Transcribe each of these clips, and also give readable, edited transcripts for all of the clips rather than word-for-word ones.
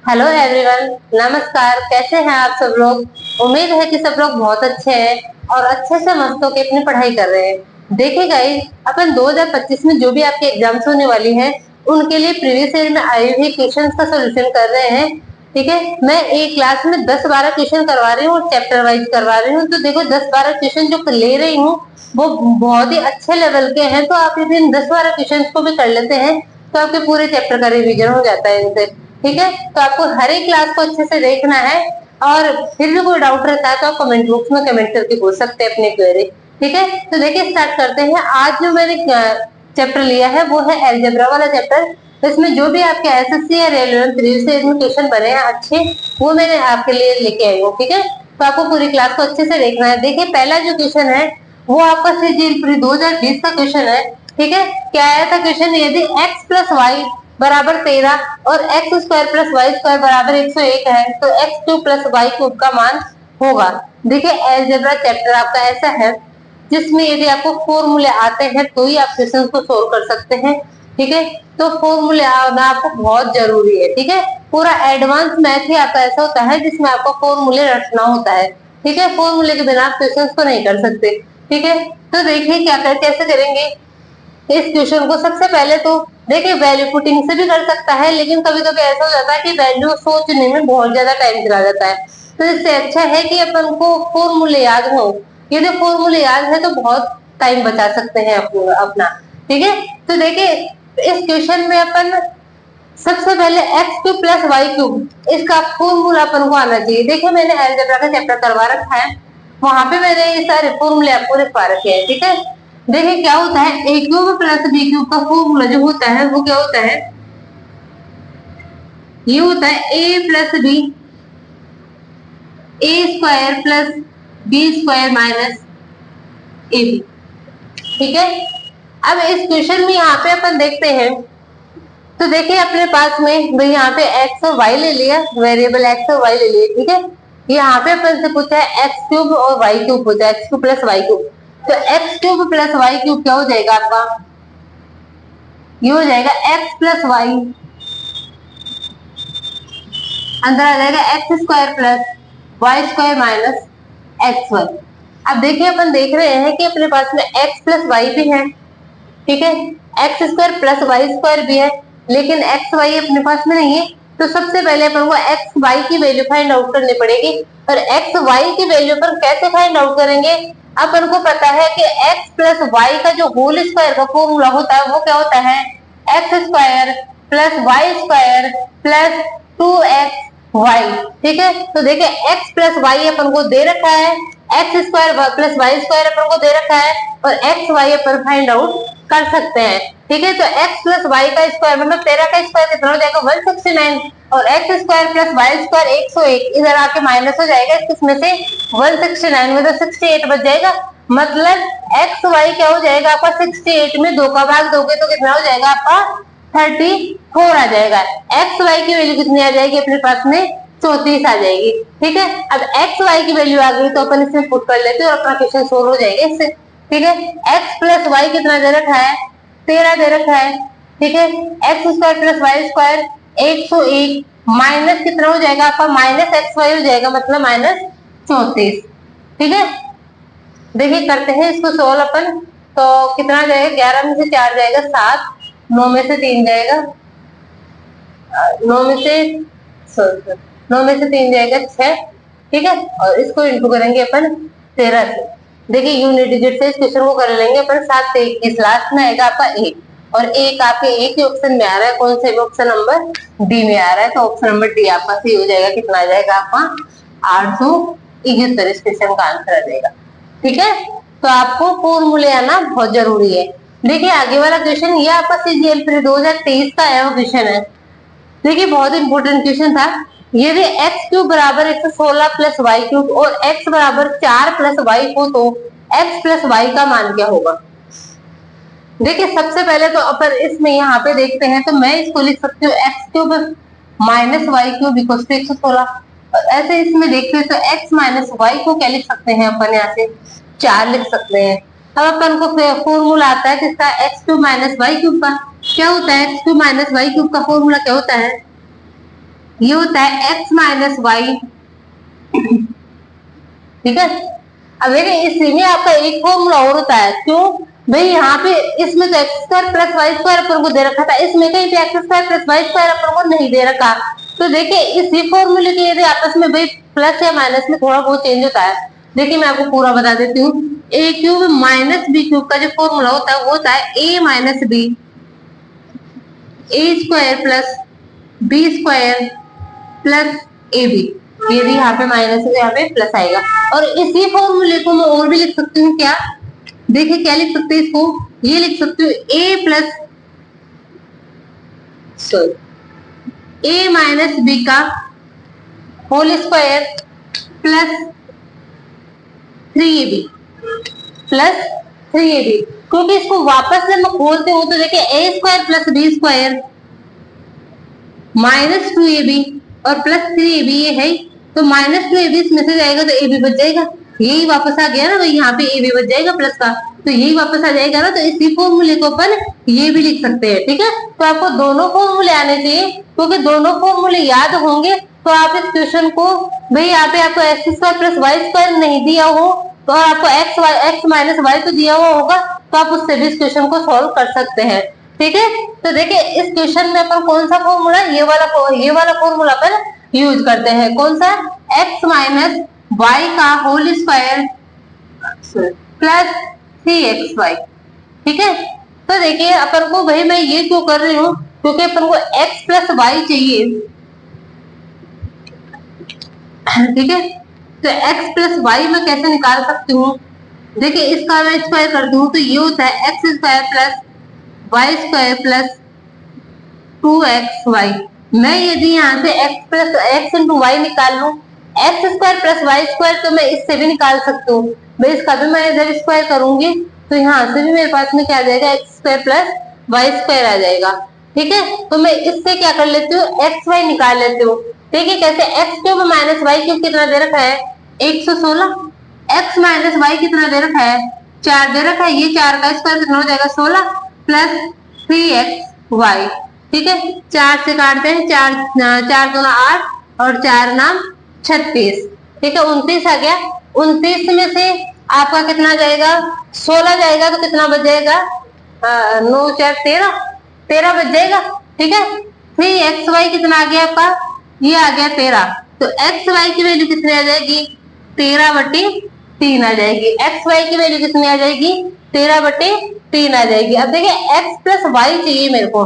Hello everyone, नमस्कार। कैसे हैं आप सब लोग? उम्मीद है कि सब लोग बहुत अच्छे हैं और अच्छे से मस्त होकर अपनी पढ़ाई कर रहे हैं। देखिए गाइस, अपन 2025 में जो भी आपके एग्जाम्स होने वाली हैं उनके लिए प्रीवियस ईयर में आई हुई क्वेश्चंस का सोल्यूशन कर रहे हैं। ठीक है, मैं एक क्लास में 10-12 क्वेश्चन करवा रही हूँ और चैप्टर वाइज करवा रही हूँ। तो देखो 10-12 क्वेश्चन जो ले रही हूँ वो बहुत ही अच्छे लेवल के हैं। तो आप यदि इन 10-12 क्वेश्चन को भी कर लेते हैं तो आपके पूरे चैप्टर का रिवीजन हो जाता है इनसे। ठीक है, तो आपको हर एक क्लास को अच्छे से देखना है और फिर भी कोई डाउट रहता है तो आप कमेंट बॉक्स में कमेंट करके पूछ सकते हैं अपनी क्वेरी। ठीक है, तो देखिए स्टार्ट करते हैं। आज जो मैंने चैप्टर लिया है वो है अलजेब्रा वाला चैप्टर। इसमें जो भी आपके एसएससी या रेलवेंट प्रीवियस ईयर में क्वेश्चन बने हैं अच्छे, वो मैंने आपके लिए लेके आई हूँ। ठीक है, तो आपको पूरी क्लास को अच्छे से देखना है। देखिए पहला जो क्वेश्चन है वो आपका सीजीएल 2020 का क्वेश्चन है। ठीक है, क्या आया था क्वेश्चन? यदि x प्लस वाई बराबर 13 और x square plus Y square बराबर 101 है तो x cube plus y cube का मान होगा। देखिए अलजेब्रा चैप्टर आपका ऐसा है जिसमें यदि आपको फॉर्मूले आते हैं तो ही आप क्वेश्चन को सोल्व कर सकते हैं। ठीक है, तो फॉर्मूले आना आपको बहुत जरूरी है। ठीक है, पूरा एडवांस मैथ ही आपका ऐसा होता है जिसमें आपको फॉर्मूले रटना होता है। ठीक है, फॉर्मूले के बिना आप क्वेश्चन को नहीं कर सकते। ठीक है, तो देखिए कैसे करेंगे इस क्वेश्चन को। सबसे पहले तो देखिए वैल्यू पुटिंग से भी कर सकता है, लेकिन कभी कभी ऐसा हो जाता है कि वैल्यू सोचने में बहुत ज्यादा टाइम चला जाता है। तो इससे अच्छा है कि अपन को फॉर्मूले याद हो। यदि फॉर्मूले याद है तो बहुत टाइम बचा सकते हैं अपना। ठीक है, तो देखिए इस क्वेश्चन में अपन सबसे पहले x cube plus y cube इसका फॉर्मूला अपन को आना चाहिए। देखिए मैंने अलजेब्रा का चैप्टर करवा रखा है, वहां पे मैंने ये सारे फॉर्मूले आपको लिखवा रखे हैं। ठीक है, देखिए क्या होता है ए क्यूब प्लस बी क्यूब का फॉर्मूला जो होता है वो क्या होता है? ये होता है a plus b a square plus b square minus a b. ठीक है, अब इस क्वेश्चन में यहाँ पे अपन देखते हैं तो देखिए अपने पास में भाई यहाँ पे एक्स और वाई ले लिया, वेरिएबल एक्स और वाई ले लिए। ठीक है, यहाँ पे अपन से पूछा है एक्स क्यूब और वाई क्यूब पूछा है, x cube plus y cube. तो x cube plus y cube क्या हो जाएगा आपका? ये हो जाएगा एक्स प्लस वाई, अंदर आ जाएगा x square plus Y square minus x y. अब देखिए अपन देख रहे हैं कि अपने पास में एक्स प्लस वाई भी है। ठीक है, x square plus Y square भी है, लेकिन एक्स वाई अपने पास में नहीं है। तो सबसे पहले अपन को एक्स वाई की वैल्यू फाइंड आउट करनी पड़ेगी। और एक्स वाई की वैल्यू पर कैसे फाइंड आउट करेंगे? अपन को पता है कि एक्स प्लस वाई का जो होल स्क्वायर का फॉर्मूला होता है वो क्या होता है? X square plus Y square plus 2x y. ठीक है, तो देखिए एक्स प्लस वाई अपन को दे रखा है, x square plus Y square अपन को दे रखा है और एक्स वाई अपन फाइंड आउट कर सकते हैं। ठीक है, तो x प्लस वाई का स्क्वायर मतलब 13 का स्क्वायर कितना हो जाएगा? 169 और x square plus Y square 101 इधर आके माइनस हो जाएगा इसमें से 169 में तो 68 बच जाएगा। मतलब एक्स वाई क्या हो जाएगा आपका? 68 में 2 का भाग दोगे तो कितना हो जाएगा आपका? 34 आ जाएगा। एक्स वाई की वैल्यू कितनी आ जाएगी अपने पास में? 34 आ जाएगी। ठीक है, अब एक्स वाई की वैल्यू आ गई तो अपन इसमें पुट कर लेते हैं और अपना क्वेश्चन सोल्व हो जाएगा इससे। ठीक है, एक्स प्लस वाई कितना दे रखा है? 13 दे रखा है। ठीक है, x square plus Y square 101 minus कितना हो जाएगा आपका? माइनस एक्स वाई हो जाएगा, मतलब माइनस 34। ठीक है, देखिए करते हैं इसको सोल्व अपन। तो कितना जाएगा? 11 में से 4 जाएगा 7, 9 में से 3 जाएगा 9 में से 9 में से 3 जाएगा 6। ठीक है, और इसको इंटू करेंगे अपन 13 से। देखिए यूनिट डिजिट से इस क्वेश्चन को कर लेंगे अपन। 7 से 21 लास्ट में आएगा आपका 1 और एक आपके एक ही ऑप्शन में आ रहा है। कौन से ऑप्शन नंबर डी में आ रहा है, तो ऑप्शन नंबर डी आपका सही हो जाएगा। कितना आ जाएगा आपका? 871 इस क्वेश्चन का आंसर आ जाएगा। ठीक है, तो आपको फॉर्मूले आना बहुत जरूरी है। देखिए आगे वाला क्वेश्चन ये आपका सीजीएल 2023 का आया क्वेश्चन है। देखिए बहुत इंपॉर्टेंट क्वेश्चन था। यदि x क्यूब बराबर 116 प्लस वाई क्यूब और x बराबर 4 प्लस वाई हो तो x प्लस वाई का मान क्या होगा? देखिए सबसे पहले तो अपन इसमें यहाँ पे देखते हैं तो मैं इसको लिख सकती हूँ x cube minus y cube equal to 116। ऐसे इसमें देखते हैं तो x माइनस वाई को क्या लिख सकते हैं अपन? यहाँ से 4 लिख सकते हैं। अब अपन को फॉर्मूला आता है किसका? X cube minus y cube का। क्या होता है x cube minus y cube का फॉर्मूला? क्या होता है? ये होता है x माइनस वाई, ठीक है। अब देखिए इसी में आपका एक फॉर्मूला और होता है, क्यों भाई, यहाँ पे इसमें तो x square plus Y square अपन को दे रखा था, इसमें कहीं पे x square plus Y square अपन को नहीं दे रखा। तो देखिए इसी फॉर्मूले के यदि आपस में भाई प्लस या माइनस में थोड़ा बहुत चेंज होता है। देखिए मैं आपको पूरा बता देती हूँ, a cube minus b cube का जो फॉर्मूला होता है वो होता है a minus b, a square plus b square plus a b. यदि यहाँ पे माइनस है तो यहाँ पे प्लस आएगा। और इसी फॉर्मूले को मैं और भी लिख सकती हूँ, क्या देखिए क्या लिख सकते हैं इसको, ये लिख सकती हूँ a plus a minus b का whole square plus 3ab plus 3ab। क्योंकि इसको वापस जब मैं खोलते हूँ तो देखिए a square plus b square minus 2ab और प्लस 3ab ये है, तो माइनस 2ab इसमें से जाएगा तो ab बच जाएगा, यही वापस आ गया ना भाई, यहाँ पे ab बच जाएगा प्लस का, तो यही वापस आ जाएगा ना। तो इसी फॉर्मूले को अपन ये भी लिख सकते हैं, ठीक है। तो आपको दोनों फॉर्मूले आने चाहिए, क्योंकि दोनों फॉर्मूले याद होंगे तो आप इस क्वेश्चन को, भाई यहाँ पे आपको x square plus Y square नहीं दिया हो तो आपको एक्स माइनस वाई तो दिया हुआ होगा, तो आप उससे भी इस क्वेश्चन को सॉल्व कर सकते हैं, ठीक है। तो देखिए इस क्वेश्चन में अपन कौन सा फॉर्मूला, ये वाला फॉर्मूला अपन यूज करते हैं, कौन सा, एक्स माइनस वाई का होल स्क्वायर प्लस 3xy, ठीक है। तो देखिए अपन को, भाई मैं ये क्यों कर रही हूँ, क्योंकि अपन को x प्लस वाई चाहिए, ठीक है। तो x प्लस वाई मैं कैसे निकाल सकती हूँ, देखिए इसका मैं स्क्वायर करती हूँ तो ये होता है x square plus Y square plus 2xy। मैं यदि यहाँ से x plus x into y निकाल लूँ, x square plus Y square तो मैं इससे भी निकाल सकती हूँ, भाई इसका भी मैं जब स्क्वायर करूंगी तो यहाँ से भी मेरे पास में क्या आ जाएगा, x square plus Y square आ जाएगा, ठीक है। तो मैं इससे क्या कर लेती हूँ, एक्स वाई निकाल लेती हूँ, ठीक है। कैसे, x cube minus y cube कितना दे रखा है 116, एक्स माइनस वाई कितना दे रखा है 4 दे रखा है, ये 4 का स्क्वायर कितना हो जाएगा 16 प्लस 3xy, ठीक है। 4 से काटते हैं, 4 दूना 8 और 4 नाम 36, ठीक है। 29 आ गया, 29 में से आपका कितना जाएगा 16 जाएगा, तो कितना बच जाएगा 9 4 13 बच जाएगा, ठीक है। 3xy कितना आ गया आपका, ये आ गया 13, तो xy की वैल्यू कितनी आ जाएगी 13/3 आ जाएगी, xy की वैल्यू कितनी आ जाएगी 13/3 आ जाएगी। अब देखिए x प्लस वाई चाहिए मेरे को,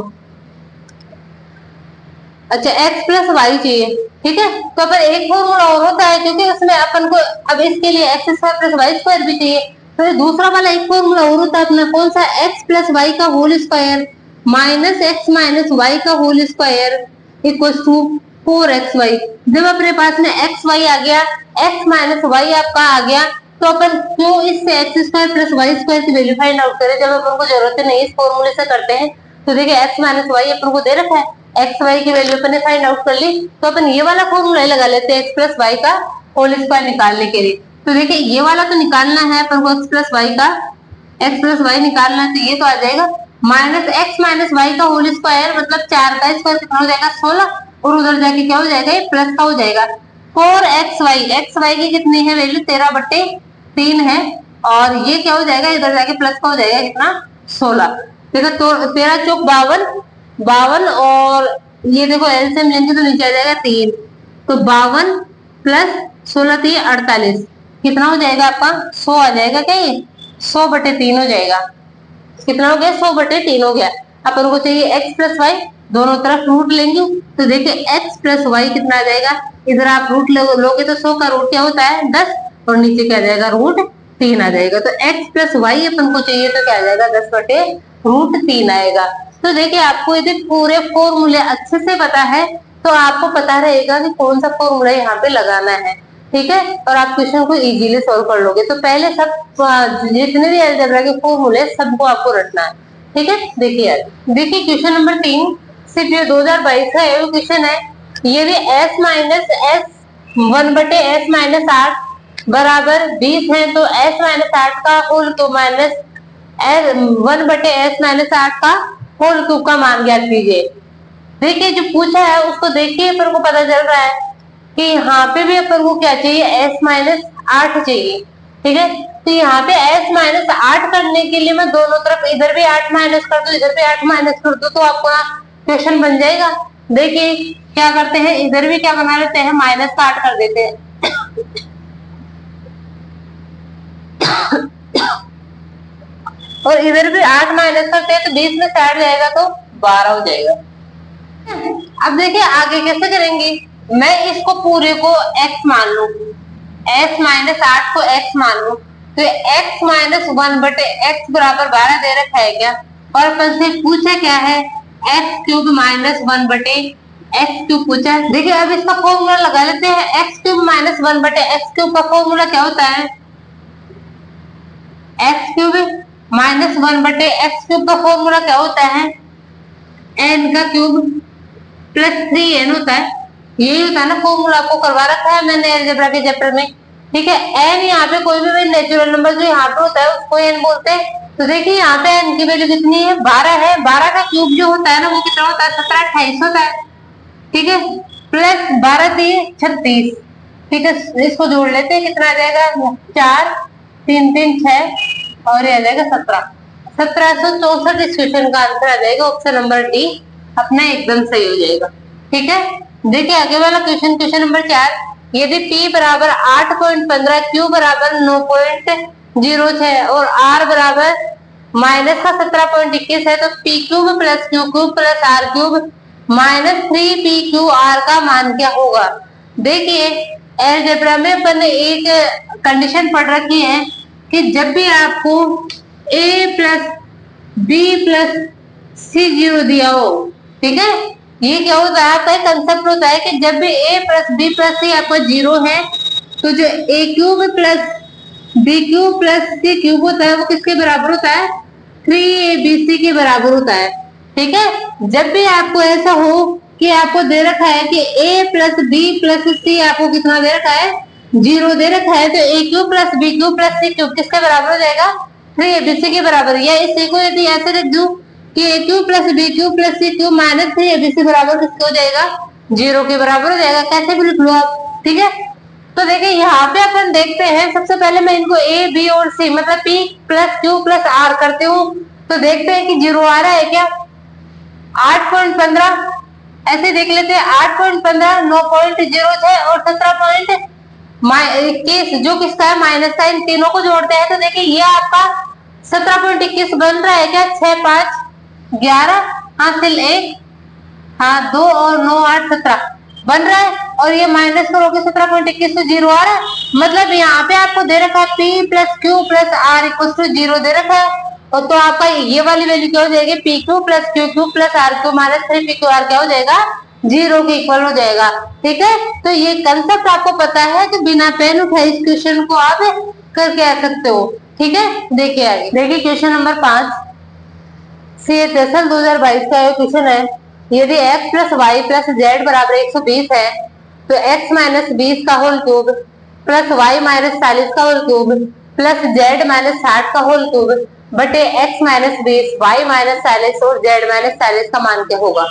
अच्छा x प्लस वाई चाहिए, ठीक है। तो अपन एक फॉर्मूला और होता है, क्योंकि उसमें अपन को अब इसके लिए x square plus Y square भी चाहिए, तो दूसरा वाला एक फॉर्मूला और होता है अपना, कौन सा, एक्स प्लस वाई का whole square minus x minus y का whole square equal to 4xy। जब अपने पास में एक्स वाई आ गया, एक्स माइनस वाई आपका आ गया, तो अपन क्यों इससे x square plus Y square की वैल्यू फाइंड आउट करें, जब अपन को जरूरत नहीं इस फॉर्मूले से करते हैं। तो देखिए एक्स माइनस वाई अपन को दे रखा है, एक्स वाई की वैल्यू अपन ने फाइंड आउट कर ली, तो अपन ये वाला फॉर्मूला लगा लेते हैं एक्स प्लस वाई का होल स्क्वायर निकालने के लिए। तो देखिए ये वाला तो निकालना है अपन को, एक्स प्लस वाई निकालना है, तो ये तो आ जाएगा माइनस एक्स माइनस वाई का होल स्क्वायर, मतलब 4 का स्क्वायर कितना हो जाएगा 16, और उधर जाके क्या हो जाएगा, ये प्लस का हो जाएगा 4xy, एक्स वाई की कितनी है वैल्यू 13/3 है, और ये क्या हो जाएगा, इधर जाके प्लस का हो जाएगा कितना 16। देखो तो 13 चौक 52 और ये देखो एलसीएम लेंगे तो नीचे आ जाएगा 3, तो 52 प्लस 16 3 48, कितना हो जाएगा आपका 100 आ जाएगा, क्या ये 100/3 हो जाएगा, कितना हो गया 100/3 हो गया। अपन को चाहिए x प्लस वाई, दोनों तरफ रूट लेंगे, तो देखिए x प्लस वाई कितना आ जाएगा, इधर आप रूट लोगे तो 100 का रूट क्या होता है 10, और नीचे क्या आ जाएगा √3 आ जाएगा, तो x प्लस वाई अपन को चाहिए तो क्या आ जाएगा 10/√3 आएगा। तो देखिए आपको यदि पूरे फॉर्मूले अच्छे से पता है तो आपको पता रहेगा कि कौन सा फॉर्मूला यहाँ पे लगाना है, ठीक है, और आप क्वेश्चन को इजीली सॉल्व कर लोगे। तो पहले सब जितने भी अलजेब्रा के फॉर्मूले सबको आपको रटना है, ठीक है। देखिए क्वेश्चन नंबर 3 सिर्फ ये 2022 का क्वेश्चन है, ये भी s माइनस एस 1/s-8 बराबर 20 है, तो s-8 का होल क्यूब माइनस 1/s-8 का होल क्यूब का मान ज्ञात कीजिए। देखिए जो पूछा है उसको देखिए अपन को पता चल रहा है कि यहाँ पे भी अपन को क्या चाहिए, s माइनस 8 चाहिए। ठीक है, तो यहाँ पे s माइनस 8 करने के लिए मैं दोनों तरफ इधर भी 8 माइनस कर दूं, इधर भी 8 माइनस कर दूं, तो आपका क्वेश्चन बन जाएगा। देखिए क्या करते हैं, इधर भी क्या बना लेते हैं, माइनस का 8 कर देते हैं और इधर भी 8 माइनस करते हैं तो 20 में से 8 जाएगा तो 12 हो जाएगा। अब देखिए आगे कैसे करेंगे, मैं इसको पूरे को x मान लू, s माइनस 8 को x मान लू, तो x माइनस 1 बटे x बराबर 12 दे रखा है क्या, और अपन से पूछा क्या है, x क्यूब माइनस 1 बटे x क्यूब पूछा है। देखिए अब इसका फॉर्मूला लगा लेते हैं, x क्यूब माइनस 1 बटे x क्यूब का फॉर्मूला क्या होता है, x क्यूब माइनस 1 बटे x क्यूब का फॉर्मूला क्या होता है, n का क्यूब प्लस 3n होता है। यही होता है ना फॉर्मूला, आपको करवा रखा है मैंने अलजेब्रा के चैप्टर में। ठीक है, n यहाँ पे कोई भी नेचुरल नंबर जो यहाँ पे होता है उसको n बोलते हैं। तो देखिए यहाँ पे n की वैल्यू कितनी है, 12 है। 12 का क्यूब जो होता है ना वो कितना होता है, 17 28 होता है। ठीक है, प्लस 12 3 36। ठीक है, इसको जोड़ लेते हैं, कितना आ जाएगा, 4 3 3 6 और ये आ जाएगा 17। 1764 इस क्वेश्चन का आंसर आ जाएगा, ऑप्शन नंबर डी अपना एकदम सही हो जाएगा। ठीक है, देखिए आगे वाला क्वेश्चन, क्वेश्चन नंबर 4, यदि p बराबर 8.15, q बराबर 9.06 और r बराबर माइनस का 17.21 है, तो p cube plus q cube plus r cube minus 3pqr का मान क्या होगा। देखिए अलजेब्रा में अपन ने एक कंडीशन पढ़ रखी है कि जब भी आपको a plus b plus c 0 दिया हो, ठीक है, ये क्या होता है, आपका एक कंसेप्ट होता है कि जब भी a plus b plus c आपका 0 है, तो जो a cube plus b cube plus c cube होता है वो किसके बराबर होता है, 3abc के बराबर होता है। ठीक है, जब भी आपको ऐसा हो कि आपको दे रखा है कि a plus b plus c आपको कितना दे रखा है, 0 दे रखा है, तो a cube plus b cube plus c cube किसके बराबर हो जाएगा, 3abc के बराबर। या इसी को यदि ऐसे लिख दूं कि a cube plus b cube plus c cube minus 3abc बराबर किसके हो जाएगा, 0 के बराबर हो जाएगा। कैसे भी लिख लो आप। ठीक है, तो देखिए यहाँ पे अपन देखते हैं, सबसे पहले मैं इनको a b और c मतलब p plus q plus r करते हूँ, तो देखते हैं कि 0 आ रहा है क्या, 8.15 ऐसे देख लेते हैं, 8.15 9.06 और 17.21 जो किसका है माइनस का, इन तीनों को जोड़ते हैं तो देखिए ये आपका 17.21 बन रहा है क्या, 6 5 11 हासिल 1, हाँ 2 और 9 8 17 बन रहा है, और ये माइनस करोगे 17.21 से 0 आ रहा है। मतलब यहाँ पे आपको दे रखा है p plus q plus r equal to 0 दे रखा है, और तो आपका ये वाली वैल्यू क्या हो जाएगी, p q plus q q plus r q minus 3pqr क्या हो जाएगा, 0 के इक्वल हो जाएगा। ठीक है, तो ये कंसेप्ट आपको पता है तो बिना पेन उठाए इस क्वेश्चन को आप करके आ सकते हो। ठीक है, देखिए आगे, देखिए क्वेश्चन नंबर 5 CHSL 2022 का क्वेश्चन है, यदि x plus y plus z बराबर 120 है, तो x माइनस 20 का whole cube plus y minus 40 का whole cube plus z minus 60 का होल क्यूब बटे x माइनस 20 वाई माइनस 40 और जेड माइनस 40 का मान क्या होगा।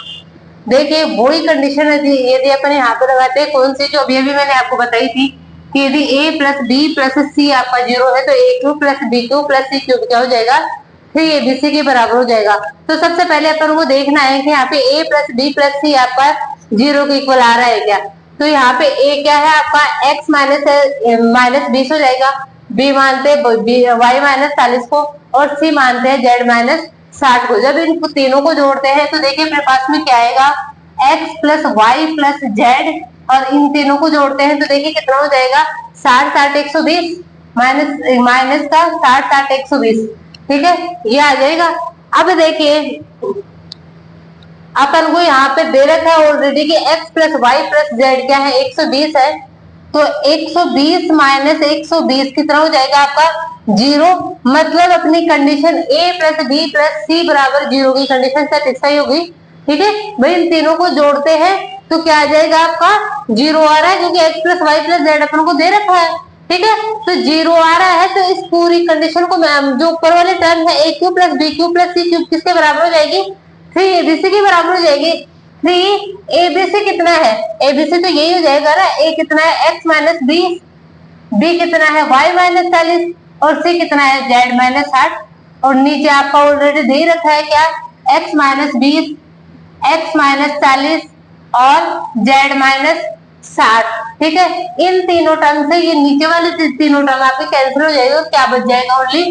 देखिए वही कंडीशन है यदि अपन यहाँ पे लगाते हैं, कौन सी, जो अभी अभी मैंने आपको बताई थी कि यदि a plus b plus c आपका 0 है, तो a cube plus b cube plus c cube क्या हो जाएगा, 3abc के बराबर हो जाएगा। तो सबसे पहले अपन को देखना है कि यहाँ पे a plus b plus c आपका 0 के इक्वल आ रहा है क्या। तो यहाँ पे a क्या है आपका x माइनस 20 हो जाएगा, b मानते हैं y माइनस 40 को और c मानते हैं z माइनस 60 को। जब इन तीनों को जोड़ते हैं तो देखिए मेरे पास में क्या आएगा, x plus y plus z, और इन तीनों को जोड़ते हैं तो देखिए कितना हो जाएगा, 60 60 120 माइनस का 60 60 120। ठीक है, ये आ जाएगा। अब देखिए अपन को यहाँ पे दे रखा है ऑलरेडी कि x plus y plus z क्या है, 120 है, तो 120 माइनस 120 कितना हो जाएगा आपका, 0। मतलब अपनी condition a plus b plus c बराबर 0 की कंडीशन सेटिस्फाई होगी। ठीक है भाई, इन तीनों को जोड़ते हैं तो क्या आ जाएगा आपका, 0 आ रहा है, क्योंकि x plus y plus z अपन को दे रखा है। ठीक है, तो 0 आ रहा है, तो इस पूरी कंडीशन को जो ऊपर वाले टर्म है a cube plus b cube plus c cube किसके बराबर हो जाएगी, 3abc के बराबर हो जाएगी। थ्री एबीसी कितना है, एबीसी तो यही हो जाएगा ना, ए कितना है x माइनस बी, बी कितना है y माइनस 40 और सी कितना है z माइनस 60। और नीचे आपका ऑलरेडी दे रखा है क्या, x माइनस 20, x माइनस 40 और z माइनस 60। ठीक है, इन तीनों टर्म से ये नीचे वाले तीनों टर्म आपके कैंसिल हो जाएगा, क्या बच जाएगा, ओनली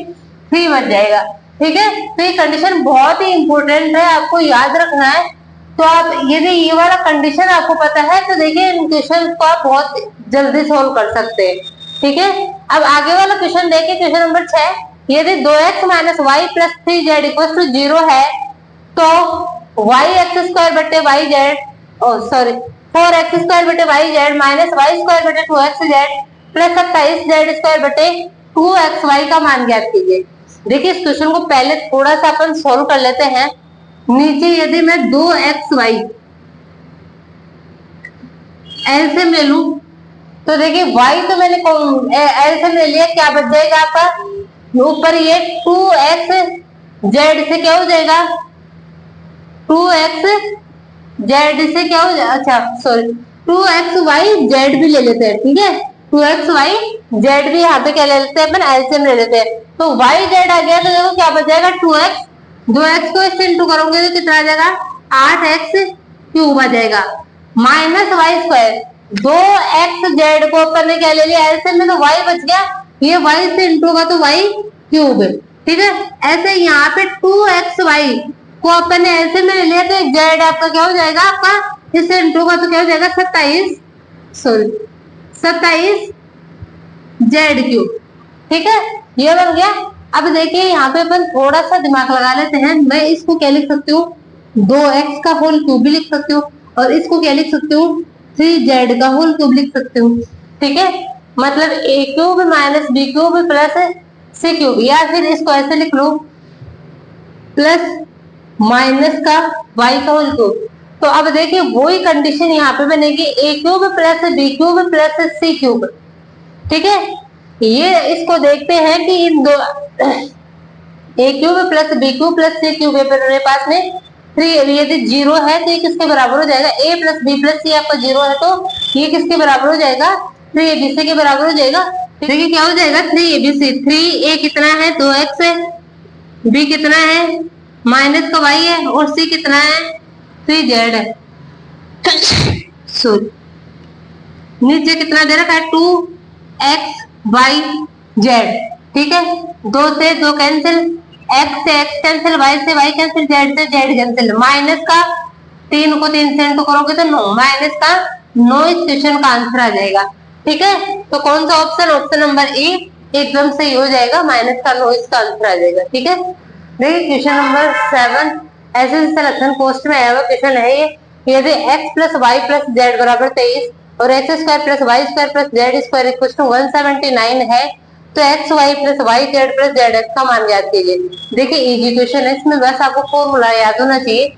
3 बच जाएगा। ठीक है, तो ये कंडीशन बहुत ही इंपॉर्टेंट है, आपको याद रखना है। तो आप यदि ये वाला कंडीशन आपको पता है तो देखिए इन क्वेश्चन को आप बहुत जल्दी सोल्व कर सकते हैं। ठीक है, अब आगे वाला क्वेश्चन देखिए, क्वेश्चन नंबर 6, यदि 2x minus y plus 3z equal to 0 है तो वाई एक्स स्क्वायर बटे y z, sorry 4x square बटे y z minus y square बटे 2x Z plus 27z square बटे 2xy का मान ज्ञात कीजिए। देखिए इस क्वेश्चन को पहले थोड़ा सा अपन सोल्व कर लेते हैं। नीचे यदि मैं 2xy एलसीएम ले लूं तो देखिए y तो मैंने एलसीएम ले लिया, क्या बच जाएगा आपका, ऊपर ये 2xz से क्या हो जाएगा, 2xz से क्या हो जाएगा, अच्छा सॉरी 2xyz भी ले लेते हैं। ठीक है, 2xyz भी यहाँ पे क्या ले लेते हैं अपन, एलसीएम ले लेते हैं। तो yz आ गया तो देखो क्या बच जाएगा 2x, 2x को इससे इंटू करोगे तो कितना आ जाएगा 8x क्यूब आ जाएगा माइनस वाई स्क्वायर, 2xz को अपन ने क्या ले लिया एलसीएम में तो y बच गया, ये y से इंटू होगा तो y क्यूब। ठीक है, ऐसे यहाँ पे 2xy को अपन ने एलसीएम में ले लिया तो z आपका क्या हो जाएगा, आपका इससे इंटू होगा तो क्या हो जाएगा 27 z क्यूब। ठीक है, ये बन गया। अब देखिए यहाँ पे अपन थोड़ा सा दिमाग लगा लेते हैं, मैं इसको क्या लिख सकती हूँ, 2x का होल क्यूब भी लिख सकती हूँ और इसको क्या लिख सकती हूँ 3z का होल क्यूब लिख सकती हूँ। ठीक है, मतलब a cube minus b cube plus c cube, या फिर इसको ऐसे लिख लो प्लस माइनस का y का होल क्यूब। तो अब देखिए वही कंडीशन यहाँ पे बनेगी, a cube plus b cube plus c cube. ठीक है, ये इसको देखते हैं कि इन दो a cube plus b cube plus c cube मेरे पास में 3 यदि 0 है तो ये किसके बराबर हो जाएगा, a प्लस बी प्लस सी आपका 0 है तो ये किसके बराबर हो जाएगा, 3abc के बराबर हो जाएगा। देखिए क्या हो जाएगा 3abc, 3a कितना है 2x है, b कितना है माइनस का y है और c कितना है 3z है। सॉरी, नीचे कितना दे रखा है 2xyz। ठीक है, 2 से 2 कैंसिल, x से x कैंसिल, y से y कैंसिल, z से z कैंसिल, माइनस का 3 को 3 से इंटू करोगे तो 9, माइनस का 9 इस क्वेश्चन का आंसर आ जाएगा। ठीक है, तो कौन सा ऑप्शन, ऑप्शन नंबर ए एकदम सही हो जाएगा, माइनस का 9 इसका आंसर आ जाएगा। ठीक है, देखिए क्वेश्चन नंबर 7 ऐसे सिलेक्शन पोस्ट में आया हुआ क्वेश्चन है ये, यदि x plus y plus z बराबर 23 और x square plus Y square plus Z square equal to 179 है तो x y plus y z plus z x का मान ज्ञात कीजिए। देखिए इजी क्वेश्चन है, इसमें बस आपको फॉर्मूला याद होना चाहिए।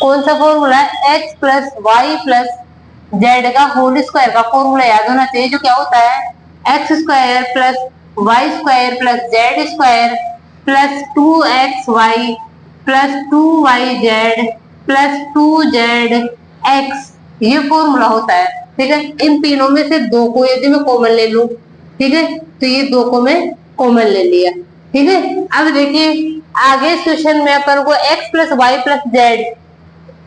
कौन सा फॉर्मूला है, x plus y plus z का होल स्क्वायर का फॉर्मूला याद होना चाहिए, जो क्या होता है x square plus Y square plus Z square plus 2xy plus 2yz plus 2z x, ये फॉर्मूला होता है। ठीक है, इन तीनों में से 2 को यदि मैं कॉमन ले लूं, ठीक है, तो ये 2 को मैं कॉमन ले लिया। ठीक है, अब देखिए आगे क्वेश्चन में अपन को x plus y plus z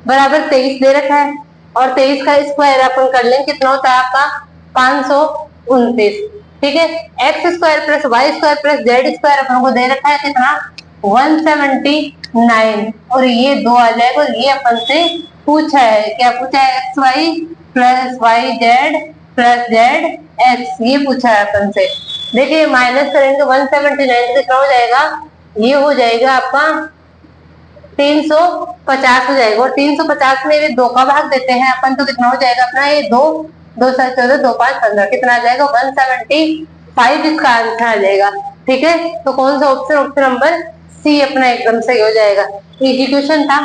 बराबर 23 दे रखा है और 23 का स्क्वायर अपन कर लें, कितना होता है आपका 529। ठीक है, x square plus Y square plus Z square अपन को दे रखा है कितना 179 और ये 2 आ जाएगा। और ये अपन से पूछा है, क्या पूछा है, x y plus y z plus z x, ये पूछा है अपन से। देखिए माइनस करेंगे 179 कितना हो जाएगा, ये हो जाएगा आपका 350 हो जाएगा। और 350 में ये 2 का भाग देते हैं अपन तो कितना हो जाएगा अपना, ये 2 2 7 14 2 5 15 कितना आ जाएगा 175 इसका आंसर आ जाएगा। ठीक है, तो कौन सा ऑप्शन, ऑप्शन नंबर सी अपना एकदम सही हो जाएगा। इजी क्वेश्चन था।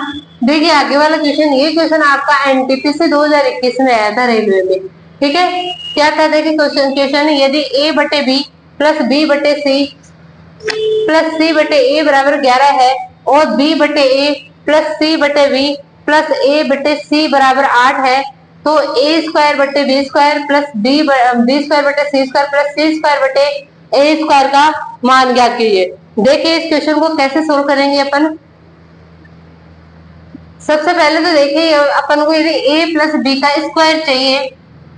देखिए आगे वाला क्वेश्चन, ये क्वेश्चन आपका एनटीपीसी 2021 में आया था रेलवे में। ठीक है, क्या था देखिए क्वेश्चन, यदि a बटे बी प्लस बी बटे सी प्लस सी बटे ए बराबर 11 है और b बटे ए प्लस सी बटे बी प्लस ए बटे सी बराबर 8 है, तो ए स्क्वायर बटे b square plus b square बटे c square plus c square बटे ए स्क्वायर का मान ज्ञात कीजिए। देखिए इस क्वेश्चन को कैसे सोल्व करेंगे अपन। सबसे पहले तो देखिए अपन को यदि a प्लस बी का स्क्वायर चाहिए,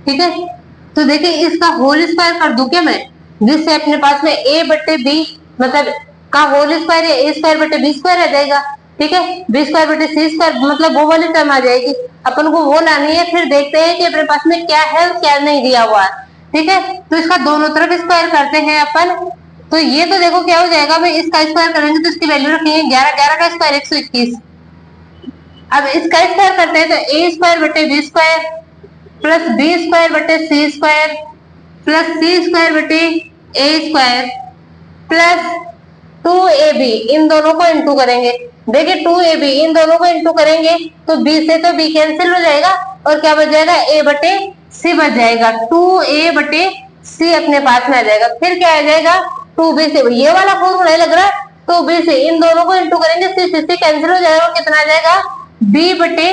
ठीक है, तो देखिए इसका होल स्क्वायर कर दूं क्या मैं, जिससे अपने पास में a बटे बी मतलब का होल स्क्वायर या a स्क्वायर बटे बी स्क्वायर आ जाएगा, ठीक है, बी स्क्वायर बटे सी स्क्वायर मतलब वो वाली टर्म आ जाएगी, अपन को वो लानी है। फिर देखते हैं कि अपने पास में क्या है और क्या नहीं दिया हुआ है, ठीक है, तो इसका दोनों तरफ स्क्वायर करते हैं अपन। तो ये तो देखो क्या हो जाएगा भाई, इसका स्क्वायर करेंगे तो इसकी वैल्यू रखेंगे 11, 11 का स्क्वायर 121। अब इसका स्क्वायर करते हैं तो ए स्क्वायर बटे b square plus b square बटे c square plus c square बटे ए स्क्वायर प्लस 2ab, इन दोनों को इंटू करेंगे। देखिए 2ab इन दोनों को इंटू करेंगे तो b से तो b कैंसिल हो जाएगा और क्या बच जाएगा, a बटे c बच जाएगा, 2a बटे c अपने पास में आ जाएगा। फिर क्या आ जाएगा, 2b से, ये वाला फॉर्मूला लग रहा है, 2b से इन दोनों को इंटू करेंगे, c कैंसिल हो जाएगा, कितना आ जाएगा, b बटे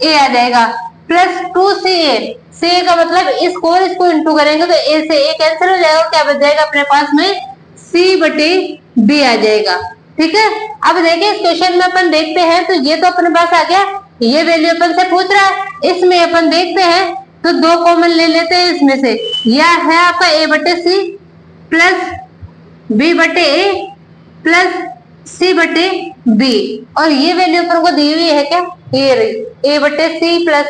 a आ जाएगा प्लस 2ca, ca का मतलब इसको इंटू करेंगे तो a से a कैंसिल हो जाएगा, क्या बच जाएगा अपने पास में, c बटे b आ जाएगा, ठीक है। अब देखिए इस क्वेश्चन में अपन देखते हैं तो ये तो अपने पास आ गया, ये वैल्यू अपन से पूछ रहा है, इसमें अपन देखते हैं तो दो कॉमन ले लेते हैं इसमें से, यह है आपका a बटे सी प्लस b बटे a प्लस c बटे b, और ये वैल्यू अपन को दी हुई है क्या, ये रही a बटे सी प्लस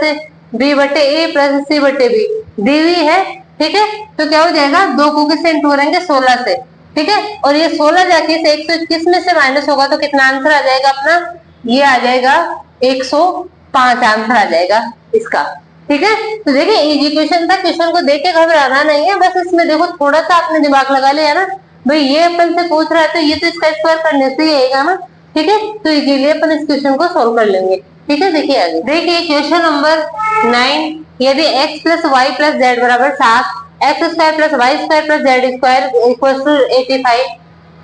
b बटे a प्लस c बटे b दी हुई है, ठीक है। तो क्या हो जाएगा, दो को किससे इंटू करेंगे, 16 से, ठीक है, और ये 16 जाके 121 में से माइनस होगा तो कितना आंसर आ जाएगा अपना, ये आ जाएगा 105 आंसर आ जाएगा इसका, ठीक है। तो देखिए इजी क्वेश्चन था, क्वेश्चन को देख के घबराना नहीं है, बस इसमें देखो थोड़ा सा आपने दिमाग लगा लिया ना भाई, ये अपन से पूछ रहा है तो ये तो इसका स्क्वायर करने से ही आएगा ना, ठीक है, तो इसीलिए अपन इस क्वेश्चन को सोल्व कर लेंगे, ठीक है। देखिए आगे, देखिए क्वेश्चन नंबर 9, यदि x plus y plus z बराबर 7, x square plus Y square plus Z square equal to 85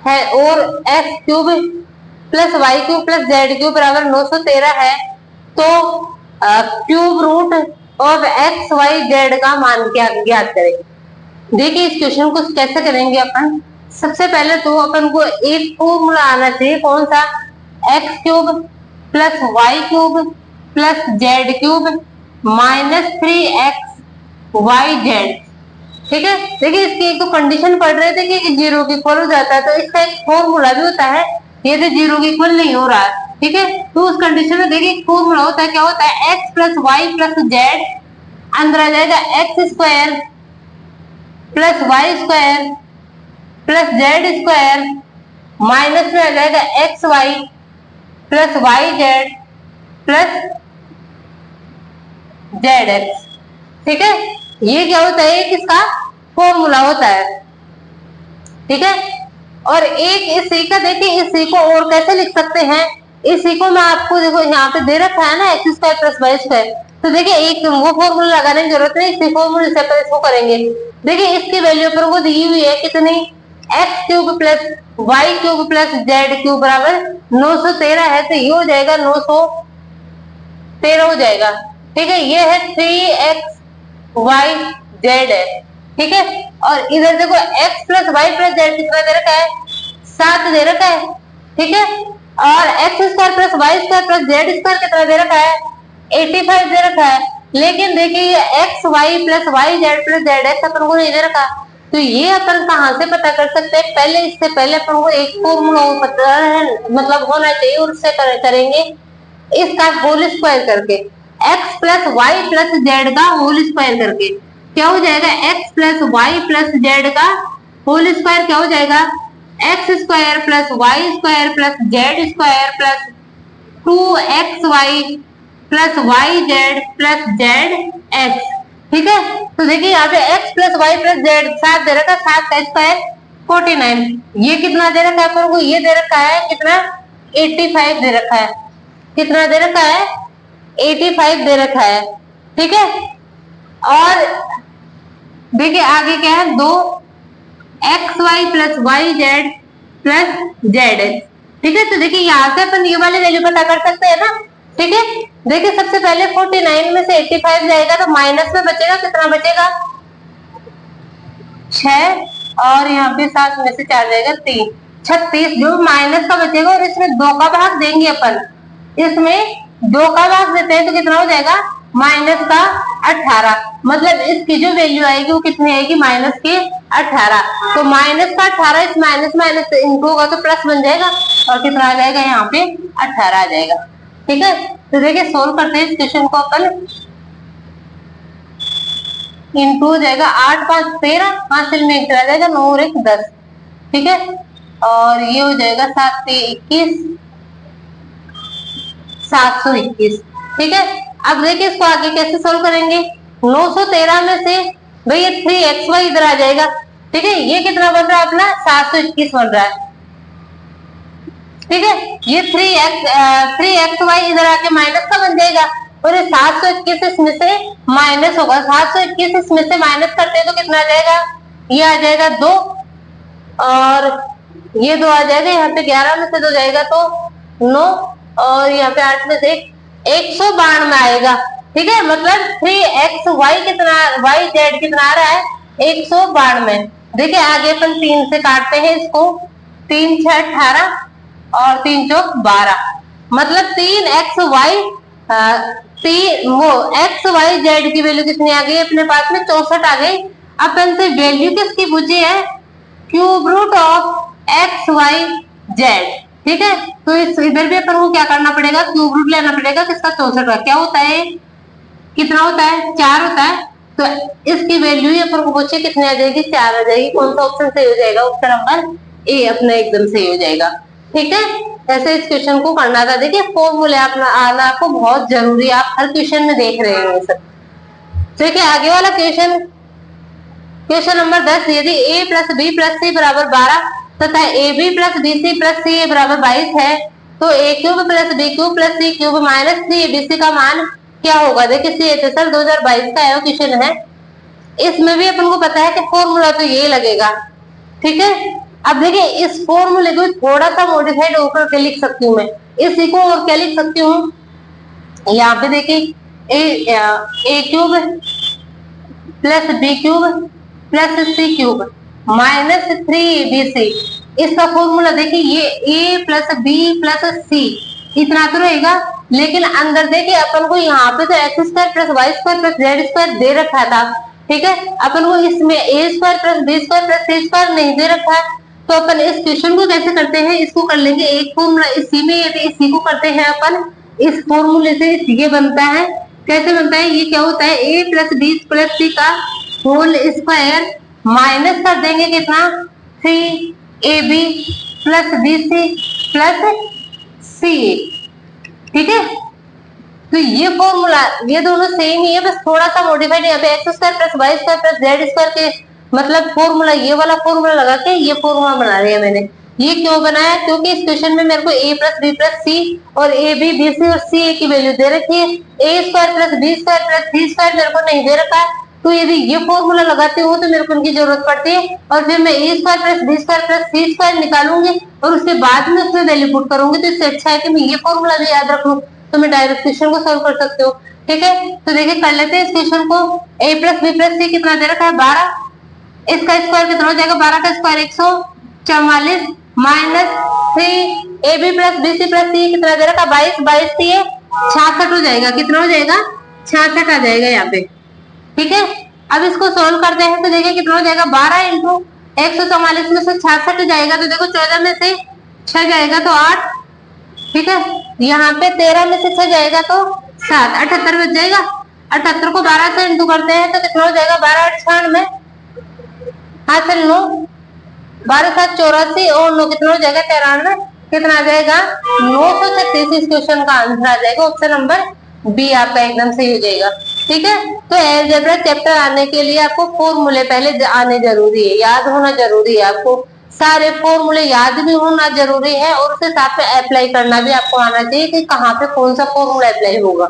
है और x cube plus y cube plus z cube बराबर 913 है, तो cube root of x y z का मान ज्ञात करें। देखिए इस क्वेश्चन को कैसे करेंगे अपन, सबसे पहले तो अपन को एक फॉर्मूला आना चाहिए, कौन सा, x cube plus y cube plus z cube minus 3x y z, ठीक है। देखिए इसकी एक तो कंडीशन पढ़ रहे थे कि जीरो के इक्वल हो जाता है, तो इसका एक फॉर्मूला भी होता है, ये तो जीरो के इक्वल नहीं हो रहा है, ठीक है, तो उस कंडीशन में देखिए फॉर्मूला होता है, क्या होता है, x plus y plus z, अंदर आ जाएगा x square plus Y square plus Z square minus में आ जाएगा x y plus y z plus z x, ठीक है। ये क्या होता है, किसका फॉर्मूला होता है, ठीक है। और एक इसी का देखिए, इसी को और कैसे लिख सकते हैं, इसी को मैं आपको देखो यहाँ पे दे रखा है ना, x square plus Y square, तो देखिए एक वो फॉर्मूला लगाने की जरूरत नहीं, इसी फॉर्मूले से अपन इसको करेंगे। देखिए इसकी वैल्यू पर को दी हुई है कितनी, x cube plus y cube plus z cube बराबर 913 है, तो ये हो जाएगा 913 हो जाएगा, ठीक है। ये है 3x वाई जेड है, ठीक है, और इधर देखो x plus y plus z कितना दे रखा है, 7 दे रखा है, ठीक है, और x square plus Y square plus Z square कितना दे रखा है, 85 दे रखा है। लेकिन देखिए ये x y plus y z plus z x अपन को नहीं दे रखा, तो ये अपन कहाँ से पता कर सकते हैं, पहले इससे पहले अपन को एक फॉर्मूला पता है मतलब होना चाहिए, और उससे करेंगे इसका होल स्क्वायर करके, x plus y plus z का होल स्क्वायर करके क्या हो जाएगा, x plus y plus z का होल स्क्वायर क्या हो जाएगा, x square plus Y square plus Z square plus 2xy plus y z plus z x, ठीक है। तो देखिए यहाँ पे x plus y plus z 7 दे रखा है, 7 का स्क्वायर 49, ये कितना दे रखा है अपन को, ये दे रखा है कितना, 85 दे रखा है, कितना दे रखा है, 85 दे रखा है, ठीक है। और देखिए आगे क्या है, 2xy plus y z plus z x, ठीक है। तो देखिए यहाँ से अपन ये वाले वैल्यू पता कर सकते हैं ना, ठीक है। देखिए सबसे पहले 49 में से 85 जाएगा तो माइनस में बचेगा, कितना बचेगा 6, और यहाँ पे 7 में से 4 जाएगा 3, 36 जो माइनस का बचेगा। और इसमें 2 का भाग देंगे अपन, इसमें 2 का भाग देते हैं तो कितना हो जाएगा माइनस का 18। मतलब इसकी जो वैल्यू आएगी वो कितनी आएगी माइनस के 18। तो माइनस का 18 इस माइनस माइनस से इंटू होगा तो प्लस बन जाएगा, और कितना आ जाएगा यहाँ पे 18 आ जाएगा। ठीक है, तो देखिए सोल्व करते हैं इस क्वेश्चन को अपन। इंटू हो जाएगा 8 5 13, हासिल में 1 चला जाएगा, 9 और 1 10। ठीक है, और ये हो जाएगा 7 से 21, 721। ठीक है, अब देखिए इसको आगे कैसे सोल्व करेंगे। 913 में से भैया 3xy इधर आ जाएगा। ठीक है, ये कितना बन रहा है अपना 721 बन रहा है। ठीक है, ये 3xy इधर आके माइनस का बन जाएगा, और ये 721 इसमें से माइनस होगा। 721 इसमें से माइनस करते हैं तो कितना आ जाएगा, ये आ जाएगा 2, और ये 2 आ जाएगा। यहाँ पे 11 में से 2 जाएगा तो 9, और यहाँ पे 8 में से 192 में आएगा। ठीक है, मतलब 3xy कितना yz कितना आ रहा है 192। देखिए आगे अपन 3 से काटते हैं इसको, 3 6 18 और 3 चौक 12, मतलब 3xy वो xyz की वैल्यू कितनी आ गई अपने पास में 64 आ गई। अपन से वैल्यू किसकी पूछी है, क्यूब रूट ऑफ xyz। ठीक है, तो इस इधर भी अपन को क्या करना पड़ेगा, क्यूब रूट लेना पड़ेगा किसका 64 का। क्या होता है, कितना होता है 4 होता है। तो इसकी वैल्यू ही अपन को पूछे कितनी आ जाएगी 4 आ जाएगी। कौन सा ऑप्शन सही हो जाएगा, ऑप्शन नंबर ए अपना एकदम सही हो जाएगा। ठीक है, ऐसे इस क्वेश्चन को करना था। देखिए फॉर्मूले अपना आना आपको बहुत जरूरी है, आप हर क्वेश्चन में देख रहे हैं सब। देखिए आगे वाला क्वेश्चन, क्वेश्चन नंबर 10, यदि a plus b plus c बराबर 12 तथा a b plus b c plus c बराबर 22 है, तो a cube plus b cube plus c cube minus 3abc का मान क्या होगा। देखिए CHSL 2022 का है क्वेश्चन है। इसमें भी अपन को पता है कि फॉर्मूला तो ये लगेगा। ठीक है, अब देखिए इस फॉर्मूले को थोड़ा सा मॉडिफाइड होकर के लिख सकती हूँ मैं। इसी को और क्या लिख सकती हूँ, यहाँ पे देखिए a cube plus b cube plus c cube minus 3abc। इसका फॉर्मूला देखिए ये a plus b plus c इतना तो रहेगा, लेकिन अंदर देखिए अपन को यहाँ पे तो x square plus Y square plus Z square दे रखा था। ठीक है, अपन को इसमें a square plus b square plus c square नहीं दे रखा है। तो अपन इस क्वेश्चन को कैसे करते हैं, इसको कर लेंगे एक फॉर्मूला इसी में, यदि इसी को करते हैं अपन इस फॉर्मूले से ये बनता है। कैसे बनता है, ये क्या होता है a प्लस बी प्लस सी का होल स्क्वायर माइनस कर देंगे कितना 3ab प्लस bc प्लस सी। ठीक है, तो ये फॉर्मूला ये दोनों सेम ही है, बस थोड़ा सा मॉडिफाइड यहाँ पे x square plus Y square plus Z square के मतलब फॉर्मूला ये वाला फॉर्मूला लगा के ये फॉर्मूला बना लिया मैंने। ये क्यों बनाया, क्योंकि इस क्वेश्चन में मेरे को a प्लस बी प्लस सी और ए बी बी सी और सी ए की वैल्यू दे रखी है। A square plus b square plus c square मेरे को नहीं दे रखा है, तो यदि ये फॉर्मूला लगाती हूँ तो मेरे को उनकी जरूरत पड़ती है, और फिर मैं a square plus b square plus c square निकालूंगी और उसके बाद में उसमें वैल्यू पुट करूंगी। तो इससे अच्छा है कि मैं ये फॉर्मूला भी याद रख लूं, तो मैं डायरेक्ट क्वेश्चन को सॉल्व कर सकती हूँ। ठीक है, तो देखिए कर लेते हैं इस क्वेश्चन को। a plus b plus c कितना दे रखा है 12, इसका स्क्वायर कितना हो जाएगा 12 का square 144 minus 3ab plus b c plus c कितना दे रखा 22, 22 से ये 66 हो जाएगा। कितना हो जाएगा 66 आ जाएगा यहाँ पे। ठीक है, अब इसको सोल्व करते हैं तो देखिए कितना हो जाएगा 12 इंटू 144 में से 66 जाएगा तो देखो 14 में से 6 जाएगा तो 8। ठीक है, यहाँ पे 13 में से 6 जाएगा तो 7, 78 बच जाएगा। 78 को 12 से इंटू करते हैं तो कितना हो जाएगा 12 8 96 हासिल 9, 12 7 84 और 9 कितना हो जाएगा 93। कितना आ जाएगा 936। इस क्वेश्चन का आंसर आ जाएगा ऑप्शन नंबर बी आपका एकदम सही हो जाएगा। ठीक है, तो अलजेब्रा चैप्टर आने के लिए आपको फॉर्मूले पहले आने जरूरी है, याद होना जरूरी है। आपको सारे फॉर्मूले याद भी होना जरूरी है और उसके साथ में अप्लाई करना भी आपको आना चाहिए कि कहाँ पे कौन सा फॉर्मूला अप्लाई होगा।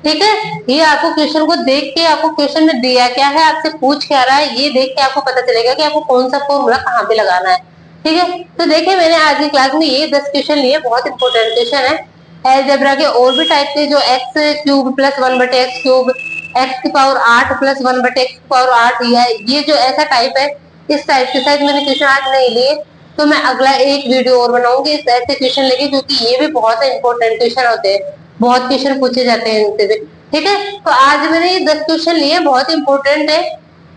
ठीक है, ये आपको क्वेश्चन को देख के आपको क्वेश्चन में दिया क्या है, आपसे पूछ क्या रहा है, ये देख के आपको पता चलेगा कि आपको कौन सा फॉर्मूला कहाँ पे लगाना है। ठीक है, तो देखिए मैंने आज की क्लास में ये 10 क्वेश्चन लिए, बहुत इंपॉर्टेंट क्वेश्चन है। अलजेब्रा के और भी टाइप के, जो x cube plus 1/x cube, x की पावर 8 प्लस 1/x की पावर 8, ये जो ऐसा टाइप है, इस टाइप के शायद मैंने क्वेश्चन आज नहीं लिए, तो मैं अगला एक वीडियो और बनाऊंगी इस ऐसे क्वेश्चन लेके, क्योंकि ये भी बहुत इंपॉर्टेंट क्वेश्चन होते हैं, बहुत क्वेश्चन पूछे जाते हैं इनसे भी। ठीक है, तो आज मैंने ये 10 क्वेश्चन लिए, बहुत इंपॉर्टेंट है,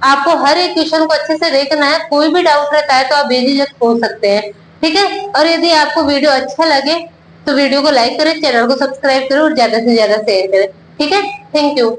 आपको हर एक क्वेश्चन को अच्छे से देखना है, कोई भी डाउट रहता है तो आप बेझिझक पूछ सकते हैं। ठीक है, और यदि आपको वीडियो अच्छा लगे तो वीडियो को लाइक करें, चैनल को सब्सक्राइब करें और ज्यादा से ज्यादा शेयर करें। ठीक है, थैंक यू।